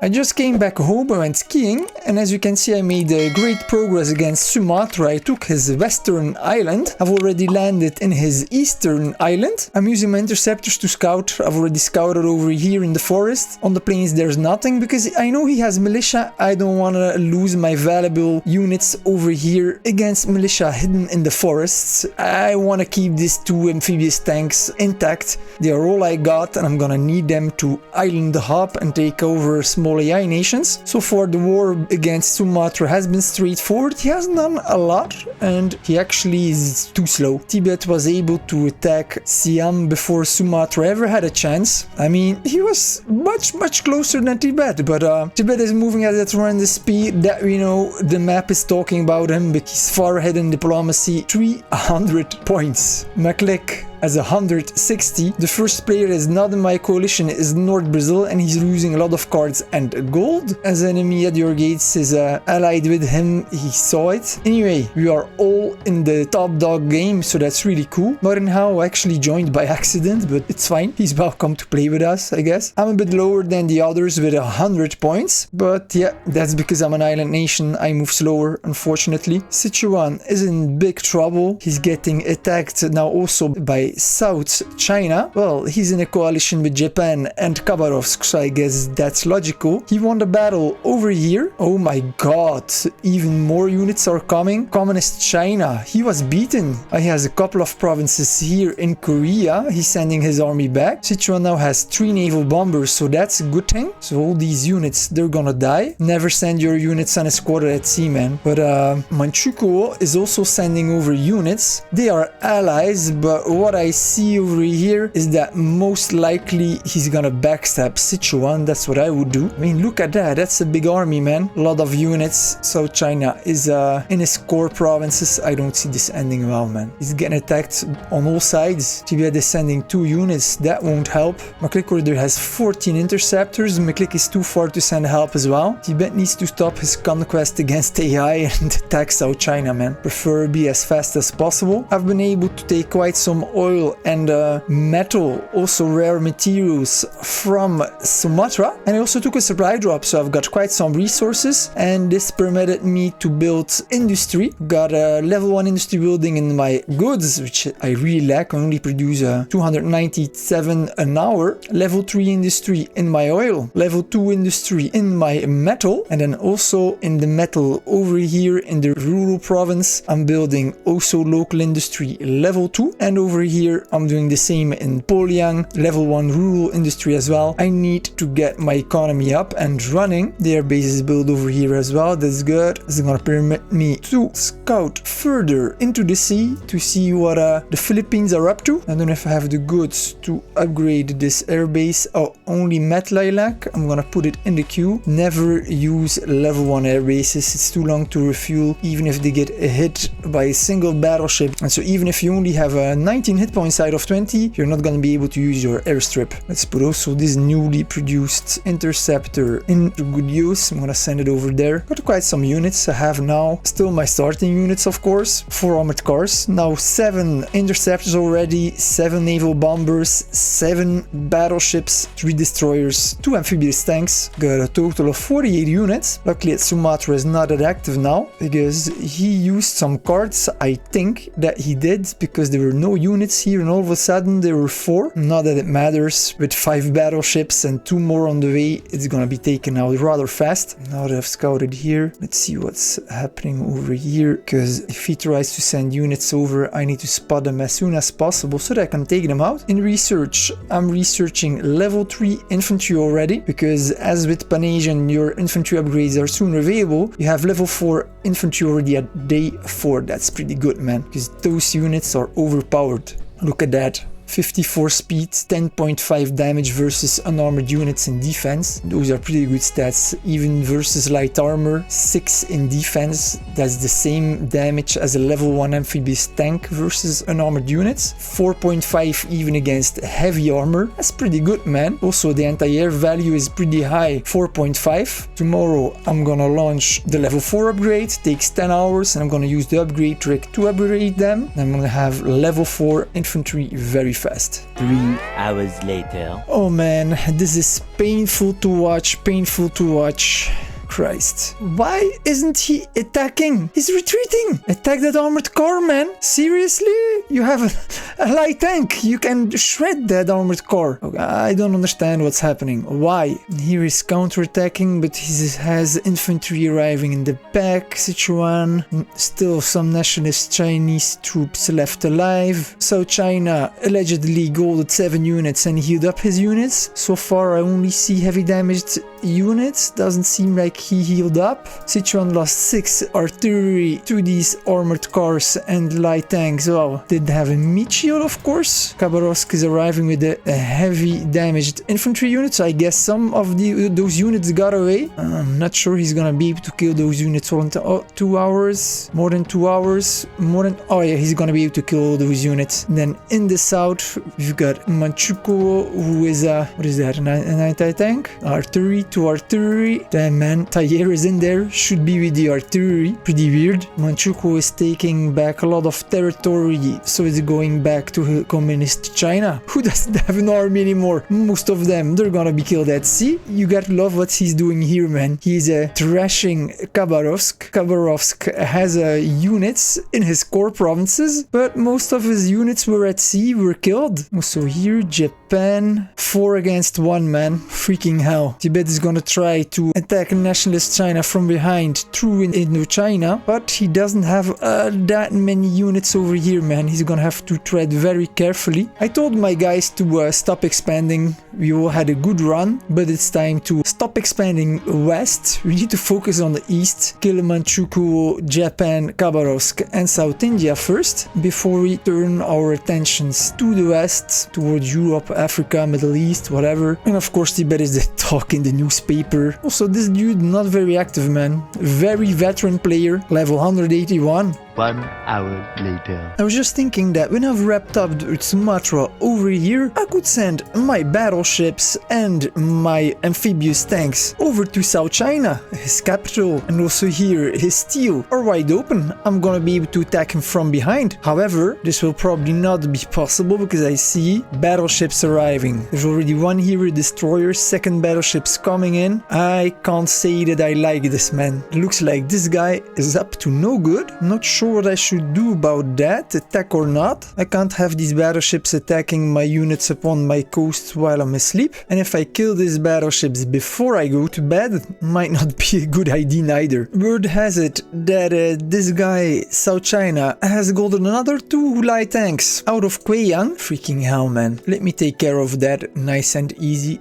I just came back home, I went skiing, and as you can see I made great progress against Sumatra. I took his western island. I've already landed in his eastern island. I'm using my interceptors to scout. I've already scouted over here in the forest. On the plains there's nothing because I know he has militia. I don't want to lose my valuable units over here against militia hidden in the forests. I want to keep these 2 amphibious tanks intact. They are all I got and I'm gonna need them to island hop and take over small AI nations. So far the war against Sumatra has been straightforward. He hasn't done a lot and he actually is too slow. Tibet was able to attack Siam before Sumatra ever had a chance. I mean, he was much closer than Tibet, but Tibet is moving at a tremendous speed that we know. The map is talking about him, but he's far ahead in diplomacy. 300 points. McLick as 160. The first player is not in my coalition is North Brazil and he's losing a lot of cards and gold. As enemy at your gates is allied with him, he saw it. Anyway, we are all in the top dog game, so that's really cool. Marinhao actually joined by accident, but it's fine. He's welcome to play with us, I guess. I'm a bit lower than the others with 100 points, but yeah, that's because I'm an island nation. I move slower, unfortunately. Sichuan is in big trouble. He's getting attacked now also by South China. Well, he's in a coalition with Japan and Khabarovsk, so I guess that's logical. He won the battle over here. Oh my god, even more units are coming. Communist China, he was beaten. He has a couple of provinces here in Korea. He's sending his army back. Sichuan now has 3 naval bombers, so that's a good thing. So all these units, they're gonna die. Never send your units on a squadron at sea, man. But Manchukuo is also sending over units. They are allies, but what I see over here is that most likely he's gonna backstab Sichuan. That's what I would do. I mean, look at that. That's a big army, man. A lot of units. South China is in his core provinces. I don't see this ending well, man. He's getting attacked on all sides. Tibet is sending 2 units. That won't help. McLick order has 14 interceptors. McLick is too far to send help as well. Tibet needs to stop his conquest against AI and attack South China, man. Preferably as fast as possible. I've been able to take quite some oil and metal, also rare materials from Sumatra, and I also took a supply drop, so I've got quite some resources, and this permitted me to build industry. Got a level 1 industry building in my goods, which I really lack. I only produce 297 an hour. Level 3 industry in my oil, level 2 industry in my metal, and then also in the metal over here in the rural province I'm building also local industry level 2, and over here I'm doing the same in Polyang, level 1 rural industry as well. I need to get my economy up and running. Their base is built over here as well. That's good. It's gonna permit me to scout further into the sea to see what the Philippines are up to. I don't know if I have the goods to upgrade this airbase. Oh, only metal I lack. I'm gonna put it in the queue. Never use level 1 airbases. It's too long to refuel, even if they get hit by a single battleship. And so even if you only have 19 hit points out of 20, you're not gonna be able to use your airstrip. Let's put also this newly produced interceptor into good use. I'm gonna send it over there. Got quite some units I have now. Still my starting units, of course. 4 armored cars. Now 7 interceptors already, 7 naval bombers, 7 battleships, 3 destroyers, 2 amphibious tanks. Got a total of 48 units. Luckily Sumatra is not that active now because he used some cards, I think, that he did, because there were no units here and all of a sudden there were 4. Not that it matters. With 5 battleships and 2 more on the way, it's gonna be taken out rather fast. Now that I've scouted here, let's see what's happening over here, because if he tries to send units over, I need to spot them as soon as possible so that I can take them out. In research, I'm researching level 3 infantry already, because as with Panasian, your infantry upgrades are soon available. You have level 4 infantry already at day 4. That's pretty good, man, because those units are overpowered. Look at that. 54 speed, 10.5 damage versus unarmored units in defense. Those are pretty good stats. Even versus light armor, 6 in defense. That's the same damage as a level 1 amphibious tank versus unarmored units. 4.5 even against heavy armor. That's pretty good, man. Also, the anti-air value is pretty high, 4.5. Tomorrow, I'm gonna launch the level 4 upgrade. Takes 10 hours, and I'm gonna use the upgrade trick to upgrade them. I'm gonna have level 4 infantry very fast. 3 hours later. Oh man, this is painful to watch, painful to watch. Christ. Why isn't he attacking? He's retreating. Attack that armored car, man. Seriously? You have a light tank. You can shred that armored car. Okay, I don't understand what's happening. Why? Here he's counterattacking, but he has infantry arriving in the back. Sichuan. Still some nationalist Chinese troops left alive. South China allegedly golded 7 units and healed up his units. So far I only see heavy damaged units. Doesn't seem like he healed up. Sichuan lost 6 artillery to these armored cars and light tanks. Well, did have a meat shield, of course. Khabarovsk is arriving with a heavy damaged infantry unit, so I guess some of those units got away. I'm not sure he's gonna be able to kill those units all in 2 hours. More than 2 hours. Oh yeah, he's gonna be able to kill those units. And then in the south, we've got Manchukuo, who is what is that? An anti-tank? Artillery to artillery. Damn man, Tayer is in there, should be with the artillery. Pretty weird. Manchukuo is taking back a lot of territory, so it's going back to communist China. Who doesn't have an army anymore? Most of them, they're gonna be killed at sea. You gotta love what he's doing here, man. He's thrashing Khabarovsk. Khabarovsk has units in his core provinces, but most of his units were at sea, were killed. Also here, Japan, 4 against 1, man. Freaking hell. Tibet is gonna try to attack nationalist China from behind through Indochina, but he doesn't have that many units over here, man. He's gonna have to tread very carefully. I told my guys to stop expanding. We all had a good run, but it's time to stop expanding west. We need to focus on the east. Kill Manchukuo, Japan, Khabarovsk and South India first, before we turn our attentions to the west, towards Europe, Africa, Middle East, whatever. And of course Tibet is the talk in the newspaper. Also, this dude not very active, man. Very veteran player, level 181. 1 hour later. I was just thinking that when I've wrapped up Sumatra over here, I could send my battleships and my amphibious tanks over to South China, his capital, and also here his steel are wide open. I'm gonna be able to attack him from behind. However, this will probably not be possible because I see battleships arriving. There's already one here, a destroyer, second battleship's coming in. I can't say that I like this, man. It looks like this guy is up to no good. I'm not sure what I should do about that, attack or not. I can't have these battleships attacking my units upon my coast while I'm asleep. And if I kill these battleships before I go to bed, might not be a good idea neither. Word has it that this guy, South China, has gotten another 2 light tanks out of Guiyang. Freaking hell, man. Let me take care of that nice and easy.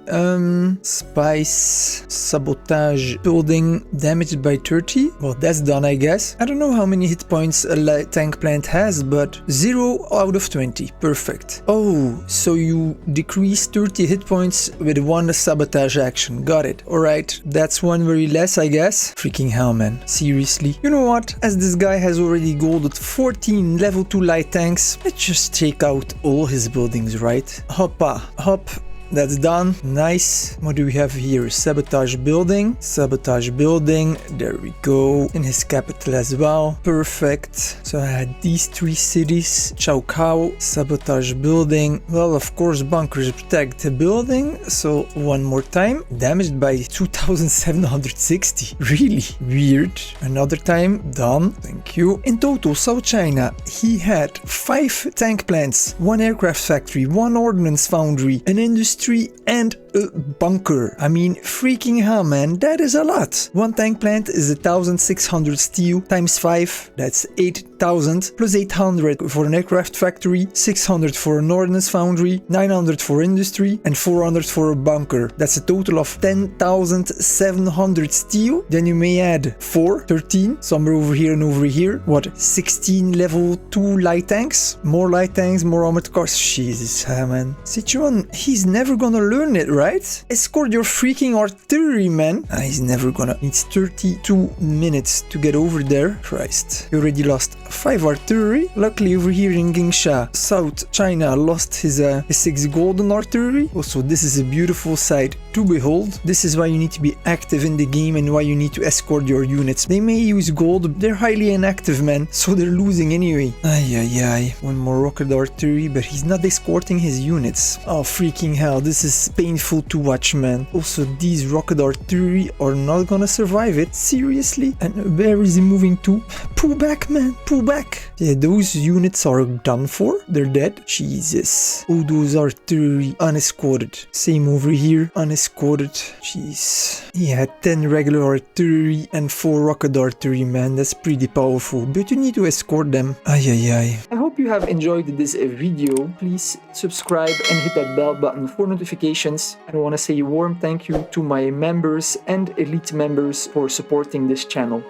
Spice, sabotage, building, damaged by 30. Well, that's done, I guess. I don't know how many hit points a light tank plant has, but 0 out of 20. Perfect. Oh, so you decrease 30 hit points with 1 sabotage action. Got it. Alright, that's 1 very less, I guess. Freaking hell, man. Seriously. You know what? As this guy has already golded 14 level 2 light tanks, let's just take out all his buildings, right? Hoppa. Hop. That's done. Nice. What do we have here? Sabotage building. Sabotage building. There we go. In his capital as well. Perfect. So I had these 3 cities. Chao Kao. Sabotage building. Well, of course, bunkers protect the building. So one more time. Damaged by 2760. Really weird. Another time. Done. Thank you. In total, South China, he had 5 tank plants, 1 aircraft factory, 1 ordnance foundry, an industry, and a bunker. I mean, freaking hell, man, that is a lot. 1 tank plant is 1600 steel times 5, that's 8000, plus 800 for an aircraft factory, 600 for an ordnance foundry, 900 for industry, and 400 for a bunker. That's a total of 10,700 steel. Then you may add 4, 13, somewhere over here and over here. What, 16 level 2 light tanks? More light tanks, more armored cars. Jesus, man. Sichuan, he's never gonna learn it, right? Escort your freaking artillery, man. He's never gonna. Needs 32 minutes to get over there. Christ. He already lost 5 artillery. Luckily over here in Gingsha, South China lost his 6 golden artillery. Also, this is a beautiful sight to to behold. This is why you need to be active in the game and why you need to escort your units. They may use gold, but they're highly inactive, man, so they're losing anyway. Ay ay ay. One more rocket artillery, but he's not escorting his units. Oh, freaking hell, this is painful to watch, man. Also, these rocket artillery are not gonna survive it. Seriously? And where is he moving to? Pull back, man, pull back. Yeah, those units are done for. They're dead. Jesus. Oh, those artillery unescorted. Same over here, unescorted. Jeez. He had 10 regular artillery and 4 rocket artillery, man. That's pretty powerful, but you need to escort them. Ay ay ay. I hope you have enjoyed this video. Please subscribe and hit that bell button for notifications. And I want to say a warm thank you to my members and elite members for supporting this channel.